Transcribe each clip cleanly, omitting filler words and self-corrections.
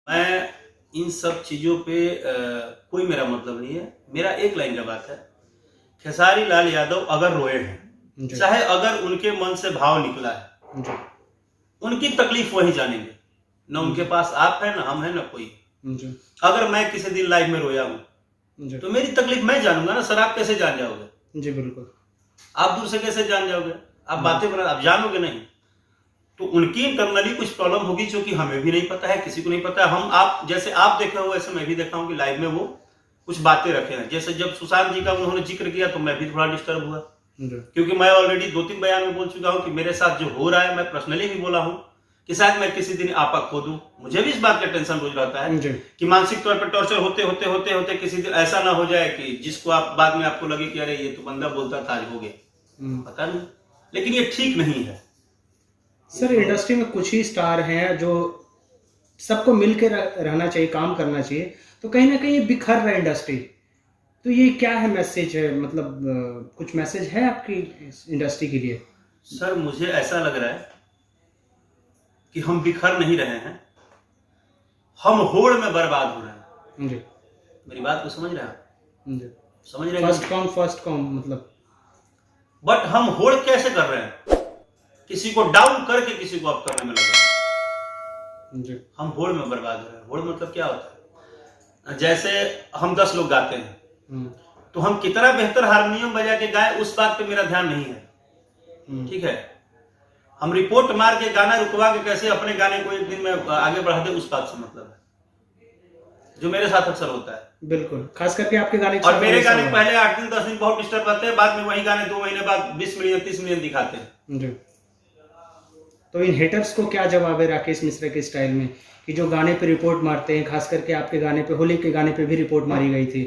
मैं इन सब चीज़ों पे कोई मेरा मतलब नहीं है। मेरा एक लाइन का बात है, खेसारी लाल यादव अगर रोए हैं, चाहे अगर उनके मन से भाव निकला है, उनकी तकलीफ वही जानेंगे। न उनके पास आप है, न हम है, न कोई। अगर मैं किसी दिन लाइफ में रोया हूँ तो मेरी तकलीफ मैं जानूंगा ना। सर आप कैसे जान जाओगे? जी बिल्कुल। आप दूर से कैसे जान जाओगे? आप बातें बना, आप जानोगे नहीं। तो उनकी इंटरनली कुछ प्रॉब्लम होगी जो कि हमें भी नहीं पता है, किसी को नहीं पता है। हम आप जैसे आप देख रहे हो वैसे मैं भी देखा हूँ कि लाइव में वो कुछ बातें रखे हैं। जैसे जब सुशांत जी का उन्होंने जिक्र किया तो मैं भी थोड़ा डिस्टर्ब हुआ, क्योंकि मैं ऑलरेडी 2-3 बयान में बोल चुका हूँ कि मेरे साथ जो हो रहा है, मैं पर्सनली भी बोला हूँ कि शायद मैं किसी दिन आपा खो दूं। मुझे भी इस बात का टेंशन रोज रहता है कि मानसिक तौर पर टॉर्चर होते होते होते होते किसी दिन ऐसा ना हो जाए कि जिसको आप बाद में आपको लगे कि अरे ये तो बंदा बोलता था, आज हो गया, पता नहीं। लेकिन ये ठीक नहीं है सर। इंडस्ट्री में कुछ ही स्टार हैं जो सबको मिलकर रहना चाहिए, काम करना चाहिए, तो कहीं ना कहीं बिखर रहा है इंडस्ट्री। तो ये क्या है मैसेज है, मतलब कुछ मैसेज है आपकी इंडस्ट्री के लिए? सर मुझे ऐसा लग रहा है कि हम बिखर नहीं रहे हैं, हम होड़ में बर्बाद हो रहे हैं। जी। मेरी बात को समझ रहे हैं? जी। समझ रहे हैं? फर्स्ट कॉम मतलब। बट हम होड़ कैसे कर रहे हैं? किसी को डाउन करके किसी को अप करने में लगे हैं। हम होड़ में बर्बाद हो रहे हैं। होड़ मतलब क्या होता है? जैसे हम 10 लोग गाते हैं तो हम कितना बेहतर हारमोनियम बजा के गाए उस बात पे मेरा ध्यान नहीं है, ठीक है। हम रिपोर्ट मार के गाना रुकवा के कैसे अपने गाने को एक दिन में आगे बढ़ा दे, उस बात से मतलब है, जो मेरे साथ अक्सर होता है। बिल्कुल, खास करके आपके गाने। और मेरे गाने पहले 8 दिन 10 दिन बहुत डिस्टर्ब आते हैं, बाद में वही गाने 2 महीने बाद 20 मिलियन 30 मिलियन दिखाते हैं। जी। तो इन हेटर्स को क्या जवाब है राकेश मिश्रा के स्टाइल में, कि जो गाने पे रिपोर्ट मारते हैं? खास करके आपके गाने पे, होली के गाने पे भी रिपोर्ट मारी गई थी।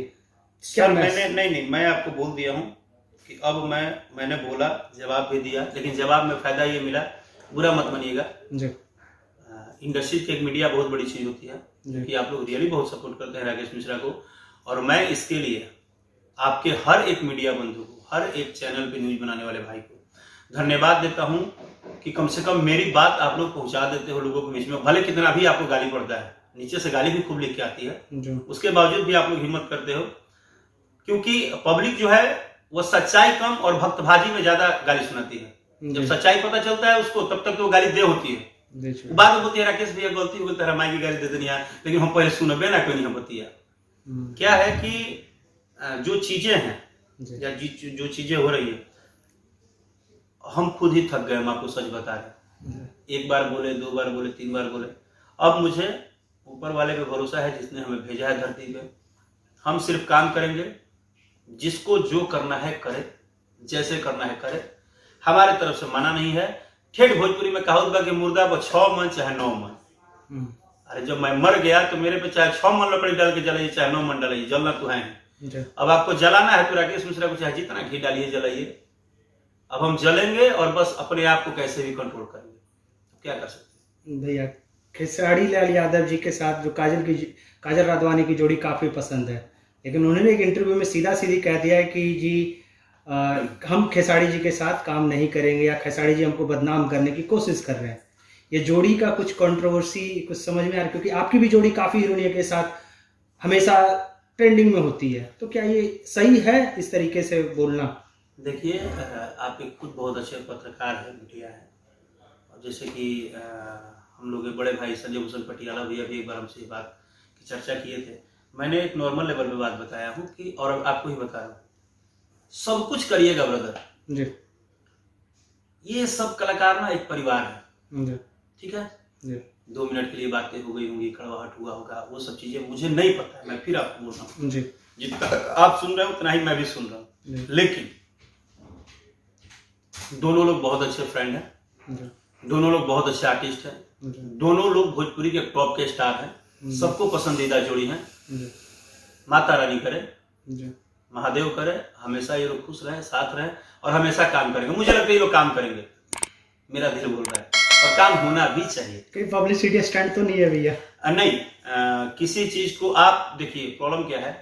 सर मैंने नहीं, मैं आपको बोल दिया हूँ कि अब मैंने बोला, जवाब भी दिया, लेकिन जवाब में फायदा ये मिला, बुरा मत मानिएगा। इंडस्ट्री की एक मीडिया बहुत बड़ी चीज होती है कि आप लोग रियली बहुत सपोर्ट करते हैं राकेश मिश्रा को, और मैं इसके लिए आपके हर एक मीडिया बंधु को, हर एक चैनल पे न्यूज बनाने वाले भाई को धन्यवाद देता हूं कि कम से कम मेरी बात आप लोग पहुंचा देते हो लोगों के बीच में। भले कितना भी आपको गाली पड़ता है, नीचे से गाली भी खूब लिख के आती है, उसके बावजूद भी आप लोग हिम्मत करते हो, क्योंकि पब्लिक जो है वो सच्चाई कम और भक्तभाजी में ज्यादा गाली सुनाती है। जब सच्चाई पता चलता है उसको, तब तक तो गाली दे होती है, बाद में बोलती है राकेश भैया गलती हो गई, तेरा माई की गाली दे देनी है, लेकिन हम पहले सुनबे ना, कोई नहीं हम बतिया। क्या है कि जो चीजें हैं या जो चीजें हो रही है, हम खुद ही थक गए। हम आपको सच बता रहे, एक बार बोले, 2 बार बोले, 3 बार बोले। अब मुझे ऊपर वाले पे भरोसा है जिसने हमें भेजा है धरती पे। हम सिर्फ काम करेंगे, जिसको जो करना है करे, जैसे करना है करे, हमारे तरफ से मना नहीं है। ठेठ भोजपुरी में कहावत बा कि मुर्दा पर 6 मन चाहे 9 मन। अरे जब मैं मर गया तो मेरे पे चाहे 6 मन लकड़ी डाल के जलाइए, चाहे 9 मन डालिए, जलना तो है। अब आपको जलाना है तो राकेश मिश्रा को चाहे जितना घी डालिए जलाइए। अब हम जलेंगे और बस अपने आप को कैसे भी कंट्रोल करेंगे, क्या कर सकते हैं। भैया खेसारी लाल यादव जी के साथ जो काजल राघवानी की जोड़ी काफी पसंद है, लेकिन उन्होंने एक इंटरव्यू में सीधा सीधी कह दिया है कि जी हम खेसारी जी के साथ काम नहीं करेंगे, या खेसारी जी हमको बदनाम करने की कोशिश कर रहे हैं। ये जोड़ी का कुछ कंट्रोवर्सी कुछ समझ में आ रहा है, क्योंकि आपकी भी जोड़ी काफी हीरोइनों के साथ हमेशा ट्रेंडिंग में होती है, तो क्या ये सही है इस तरीके से बोलना? देखिए, आप एक खुद बहुत अच्छे पत्रकार है, मीडिया है, और जैसे कि हम लोग के बड़े भाई संजय भूषण पटियाला भैया भी एक बार हमसे ये बात की चर्चा किए थे। मैंने एक नॉर्मल लेवल पे बात बताया हूँ कि, और आपको ही बता रहा हूँ, सब कुछ करिएगा ब्रदर जी। ये सब कलाकार ना एक परिवार है, ठीक है जी। 2 मिनट के लिए बातें हो गई होंगी, कड़वाहट हुआ होगा, वो सब चीजें मुझे नहीं पता है। मैं फिर आपको बोल रहा हूँ, जितना आप सुन रहे हो उतना ही मैं भी सुन रहा हूँ, लेकिन दोनों लोग बहुत अच्छे फ्रेंड हैं, दोनों लोग बहुत अच्छे आर्टिस्ट हैं, दोनों लोग भोजपुरी के टॉप के स्टार हैं, सबको पसंदीदा जोड़ी हैं। माता रानी करे, महादेव करे, हमेशा ये लोग खुश रहे, साथ रहे, और हमेशा काम करेंगे। मुझे लगता है ये लोग काम करेंगे, मेरा दिल बोल रहा है, और काम होना भी चाहिए। कोई पब्लिसिटी स्टंट तो नहीं है भैया? नहीं, किसी चीज को आप देखिए, प्रॉब्लम क्या है,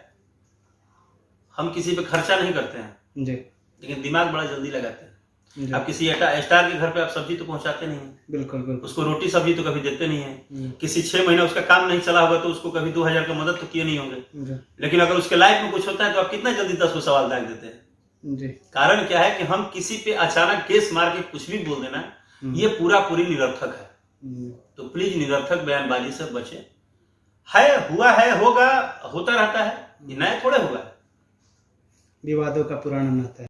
हम किसी पे खर्चा नहीं करते हैं जी, लेकिन दिमाग बड़ा जल्दी लगाते हैं। आप किसी स्टार के घर पे आप सब्जी तो पहुंचाते नहीं है, बिल्कुल बिल्कुल। उसको रोटी सब्जी तो कभी देते नहीं है। किसी 6 महीना उसका काम नहीं चला होगा तो उसको कभी 2000 का मदद तो किए नहीं होंगे। लेकिन अगर उसके लाइफ में कुछ होता है तो आप कितना जल्दी 10 को सवाल दाग देते हैं जी। कारण क्या है कि हम किसी पे अचानक केस मार के कुछ भी बोल देना, ये पूरी निरर्थक है। तो प्लीज निरर्थक बयानबाजी से बचे। हुआ है, होगा, होता रहता है, ये नया थोड़े हुआ है। विवादों का पुराना नाता है।